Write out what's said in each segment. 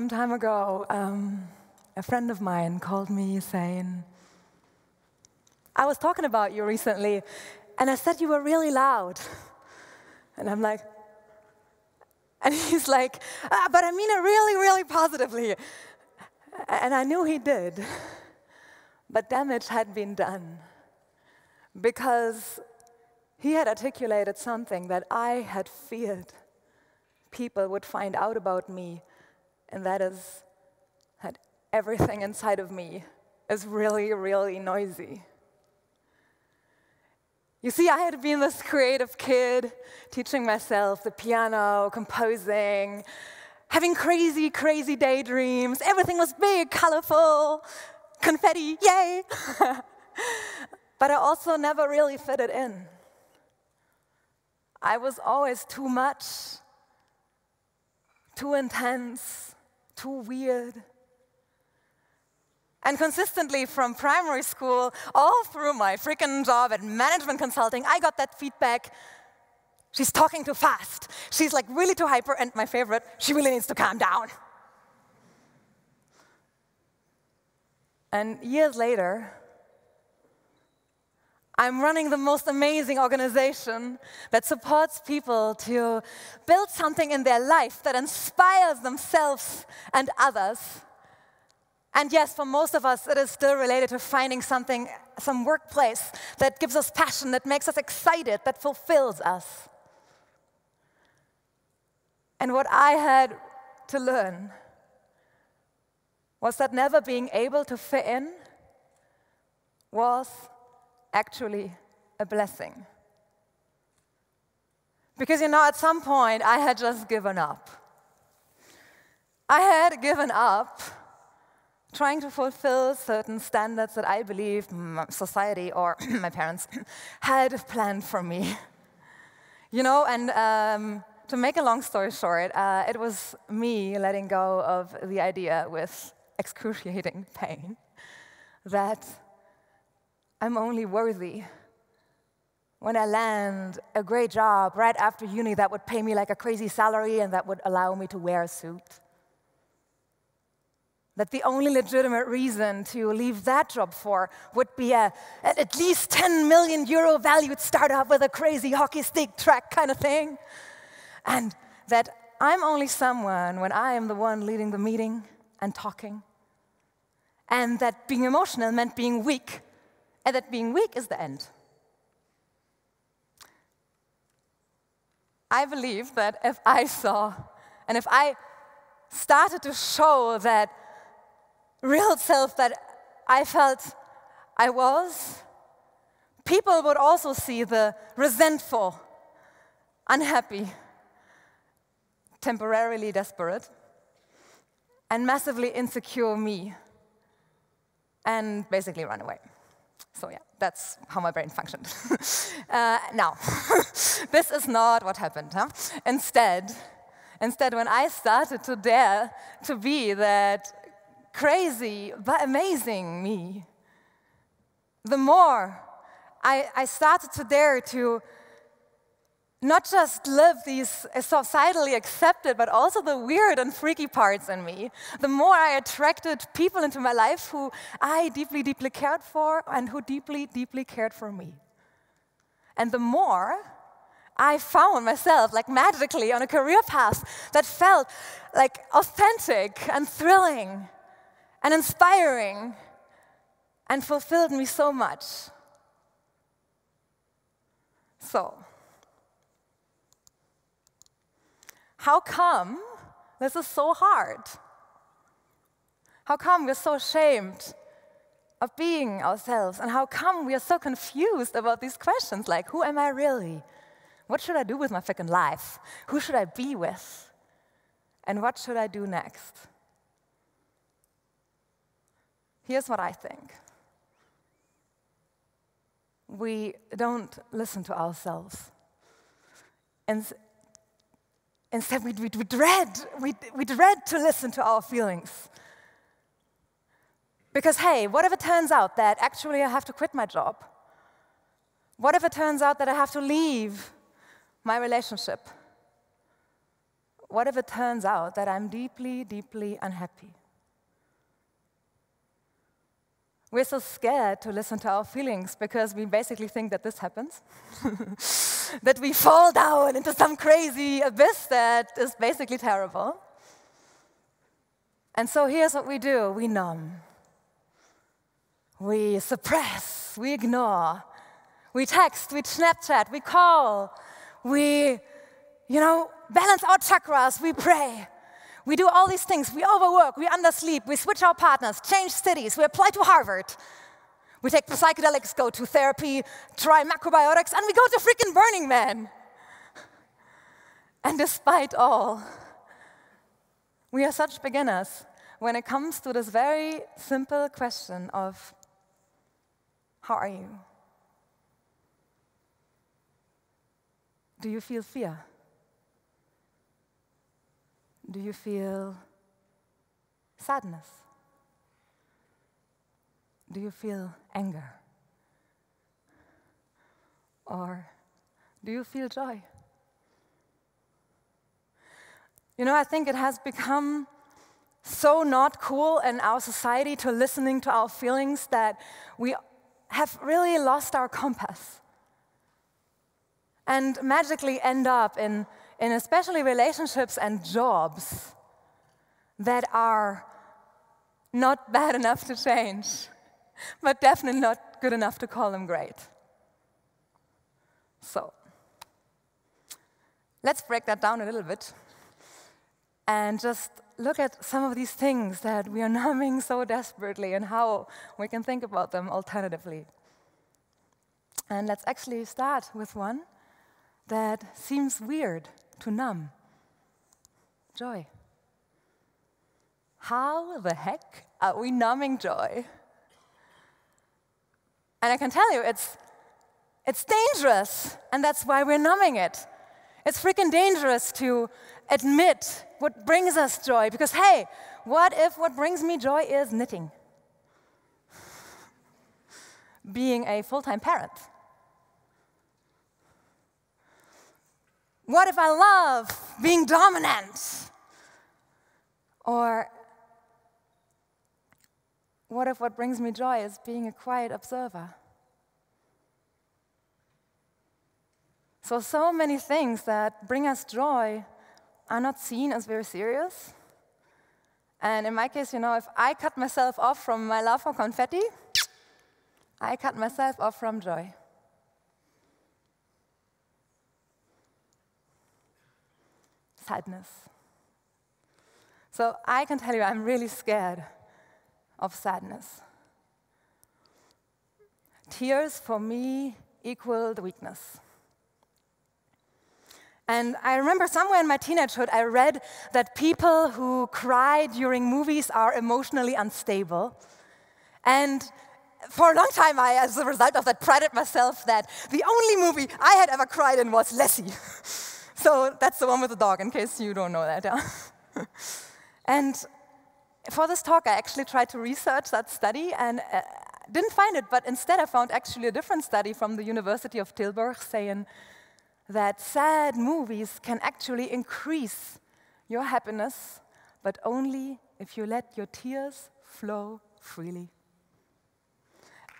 Some time ago, a friend of mine called me saying, I was talking about you recently, and I said you were really loud. And I'm like, and he's like, but I mean it really, really positively. And I knew he did, but damage had been done because he had articulated something that I had feared people would find out about me, and that is that everything inside of me is really, really noisy. You see, I had been this creative kid, teaching myself the piano, composing, having crazy, crazy daydreams. Everything was big, colorful, confetti, yay! But I also never really fitted in. I was always too much, too intense, too weird. And consistently from primary school, all through my freaking job at management consulting, I got that feedback. She's talking too fast. She's like really too hyper, and my favorite, she really needs to calm down. And years later, I'm running the most amazing organization that supports people to build something in their life that inspires themselves and others. And yes, for most of us, it is still related to finding something, some workplace that gives us passion, that makes us excited, that fulfills us. And what I had to learn was that never being able to fit in was actually a blessing. Because, at some point, I had just given up. I had given up trying to fulfill certain standards that I believe society or my parents had planned for me. And to make a long story short, it was me letting go of the idea with excruciating pain that I'm only worthy when I land a great job right after uni that would pay me like a crazy salary and that would allow me to wear a suit. That the only legitimate reason to leave that job for would be at least 10 million euro valued startup with a crazy hockey stick track kind of thing. And that I'm only someone when I am the one leading the meeting and talking. And that being emotional meant being weak. And that being weak is the end. I believe that if I saw, and if I started to show that real self that I felt I was, people would also see the resentful, unhappy, temporarily desperate, and massively insecure me, and basically run away. So yeah, that's how my brain functioned. Now, this is not what happened. Instead, when I started to dare to be that crazy but amazing me, the more I started to dare to not just live these societally accepted, but also the weird and freaky parts in me, the more I attracted people into my life who I deeply, deeply cared for and who deeply, deeply cared for me. And the more I found myself like magically on a career path that felt like authentic and thrilling and inspiring and fulfilled me so much. So, how come this is so hard? How come we're so ashamed of being ourselves? And how come we are so confused about these questions like, who am I really? What should I do with my freaking life? Who should I be with? And what should I do next? Here's what I think. We don't listen to ourselves. And instead, we dread to listen to our feelings. Because, hey, what if it turns out that actually I have to quit my job? What if it turns out that I have to leave my relationship? what if it turns out that I'm deeply, deeply unhappy? We're so scared to listen to our feelings because we basically think that this happens, that we fall down into some crazy abyss that is basically terrible. And so here's what we do. We numb. We suppress. We ignore. We text. We Snapchat. We call. We, balance our chakras. We pray. We do all these things. We overwork, we undersleep, we switch our partners, change cities, we apply to Harvard. We take psychedelics, go to therapy, try macrobiotics, and we go to freaking Burning Man. And despite all, we are such beginners when it comes to this very simple question of, how are you? Do you feel fear? Do you feel sadness? Do you feel anger? Or do you feel joy? I think it has become so not cool in our society to listening to our feelings that we have really lost our compass and magically end up in especially relationships and jobs that are not bad enough to change, but definitely not good enough to call them great. So, let's break that down a little bit and just look at some of these things that we are numbing so desperately and how we can think about them alternatively. And let's actually start with one that seems weird to numb. Joy. How the heck are we numbing joy? And I can tell you, it's dangerous, and that's why we're numbing it. It's freaking dangerous to admit what brings us joy, because hey, what if what brings me joy is knitting? Being a full-time parent. What if I love being dominant? Or what if what brings me joy is being a quiet observer? So many things that bring us joy are not seen as very serious. And in my case, if I cut myself off from my love for confetti, I cut myself off from joy. Sadness. So I can tell you I'm really scared of sadness. Tears for me equal the weakness. And I remember somewhere in my teenagehood I read that people who cry during movies are emotionally unstable. And for a long time I, as a result of that, prided myself that the only movie I had ever cried in was Lassie. So that's the one with the dog, in case you don't know that. Yeah? And for this talk, I actually tried to research that study and didn't find it, but instead I found actually a different study from the University of Tilburg saying that sad movies can actually increase your happiness, but only if you let your tears flow freely.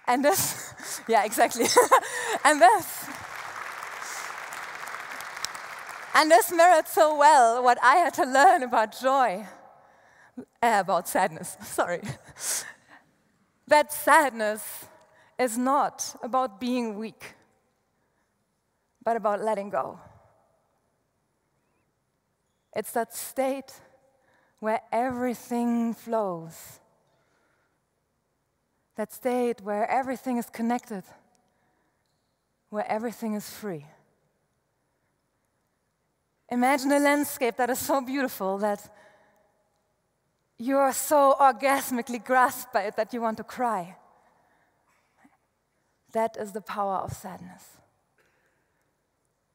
And this, yeah, exactly. And this mirrored so well what I had to learn about joy, about sadness, sorry. That sadness is not about being weak, but about letting go. It's that state where everything flows. That state where everything is connected, where everything is free. Imagine a landscape that is so beautiful that you are so orgasmically grasped by it that you want to cry. That is the power of sadness.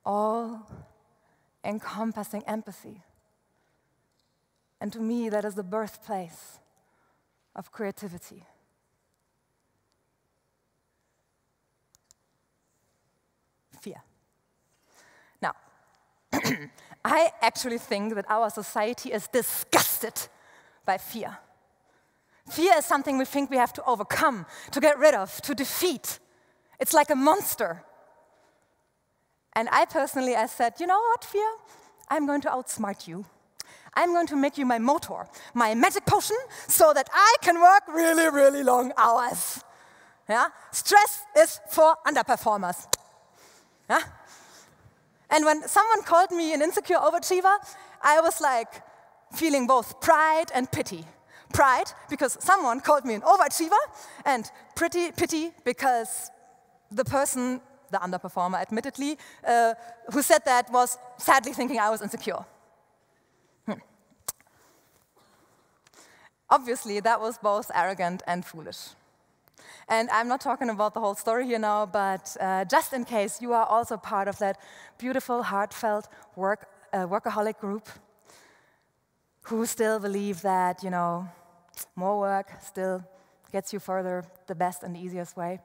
All-encompassing empathy. And to me, that is the birthplace of creativity. Fear. Now, I actually think that our society is disgusted by fear. Fear is something we think we have to overcome, to get rid of, to defeat. It's like a monster. And I said, you know what, fear? I'm going to outsmart you. I'm going to make you my motor, my magic potion, so that I can work really, really long hours. Yeah? Stress is for underperformers. Yeah? And when someone called me an insecure overachiever, I was like feeling both pride and pity. Pride, because someone called me an overachiever, and pity, because the person, the underperformer admittedly, who said that was sadly thinking I was insecure. Obviously, that was both arrogant and foolish. And I'm not talking about the whole story here now, but just in case you are also part of that beautiful, heartfelt workaholic group who still believe that, you know, more work still gets you further the best and the easiest way,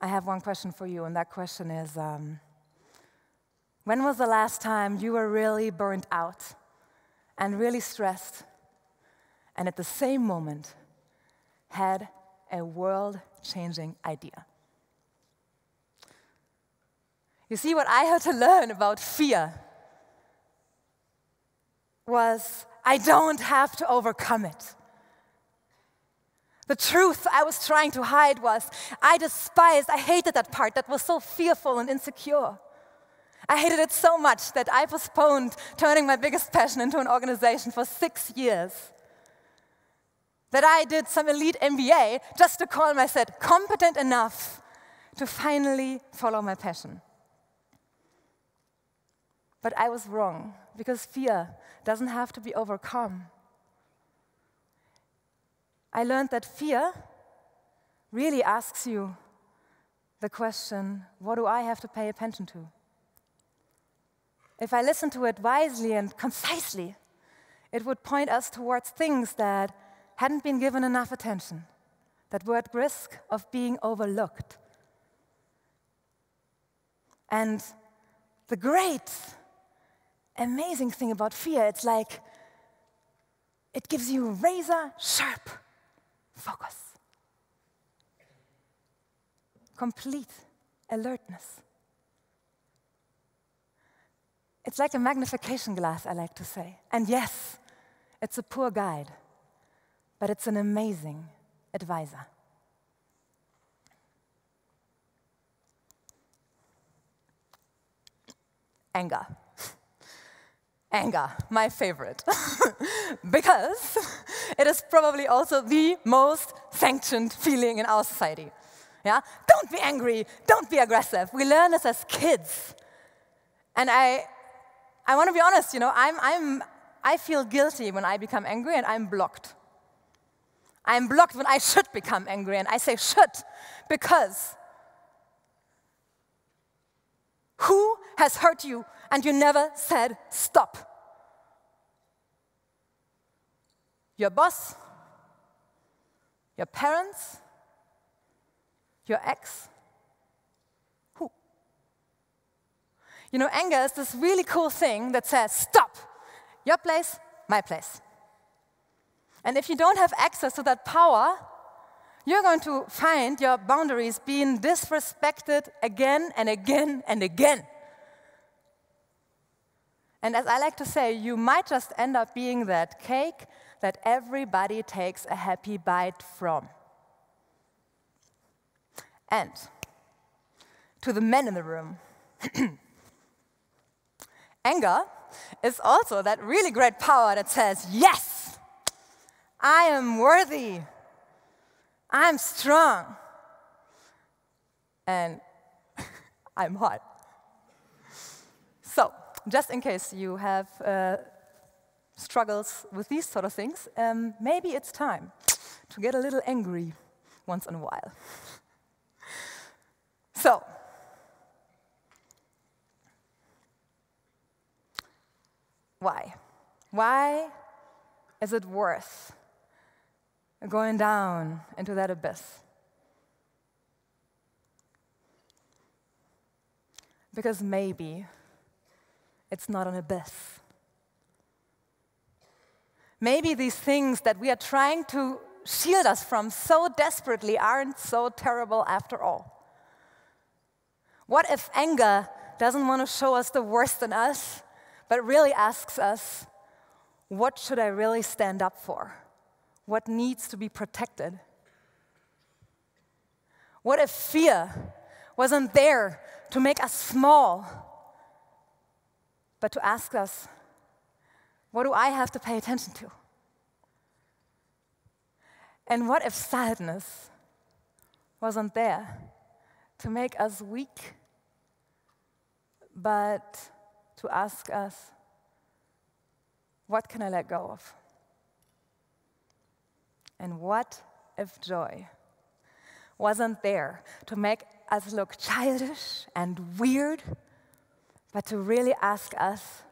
I have one question for you, and that question is, when was the last time you were really burnt out and really stressed, and at the same moment had a world-changing idea? You see, what I had to learn about fear was I don't have to overcome it. The truth I was trying to hide was I hated that part that was so fearful and insecure. I hated it so much that I postponed turning my biggest passion into an organization for 6 years. That I did some elite MBA just to call myself competent enough to finally follow my passion. But I was wrong, because fear doesn't have to be overcome. I learned that fear really asks you the question, what do I have to pay attention to? If I listen to it wisely and concisely, it would point us towards things that hadn't been given enough attention, that were at risk of being overlooked. And the great, amazing thing about fear, it's like it gives you razor-sharp focus, complete alertness. It's like a magnification glass, I like to say. And yes, it's a poor guide, but it's an amazing advisor. Anger. Anger, my favorite. Because it is probably also the most sanctioned feeling in our society. Yeah? Don't be angry, don't be aggressive. We learn this as kids. And I want to be honest, you know, I feel guilty when I become angry, and I'm blocked. I'm blocked when I should become angry, and I say should, because who has hurt you and you never said stop? Your boss? Your parents? Your ex? Who? You know, anger is this really cool thing that says, stop, your place, my place. And if you don't have access to that power, you're going to find your boundaries being disrespected again and again and again. And as I like to say, you might just end up being that cake that everybody takes a happy bite from. And to the men in the room, anger is also that really great power that says, yes, I am worthy, I'm strong, and I'm hot. So, just in case you have struggles with these sort of things, maybe it's time to get a little angry once in a while. So, why? Why is it worth going down into that abyss? Because maybe it's not an abyss. Maybe these things that we are trying to shield us from so desperately aren't so terrible after all. What if anger doesn't want to show us the worst in us, but really asks us, what should I really stand up for? What needs to be protected? What if fear wasn't there to make us small, but to ask us, what do I have to pay attention to? And what if sadness wasn't there to make us weak, but to ask us, what can I let go of? And what if joy wasn't there to make us look childish and weird, but to really ask us,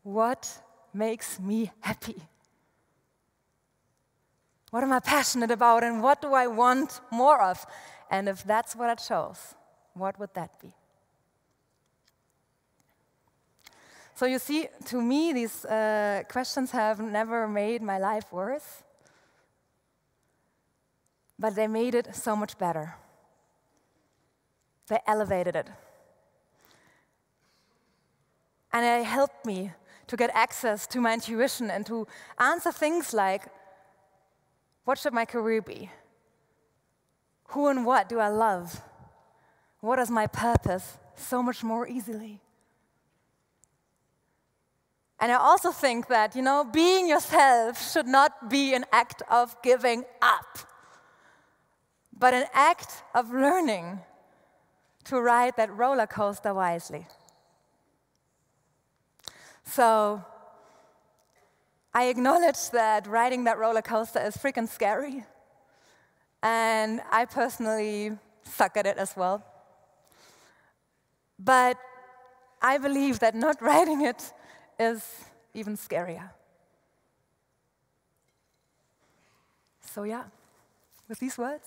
what makes me happy? What am I passionate about, and what do I want more of? And if that's what I chose, what would that be? So you see, to me, these questions have never made my life worse, but they made it so much better. They elevated it. And they helped me to get access to my intuition and to answer things like, what should my career be? Who and what do I love? What is my purpose? So much more easily. And I also think that, being yourself should not be an act of giving up, but an act of learning to ride that roller coaster wisely. So I acknowledge that riding that roller coaster is freaking scary, and I personally suck at it as well. But I believe that not riding it is even scarier. So yeah, with these words,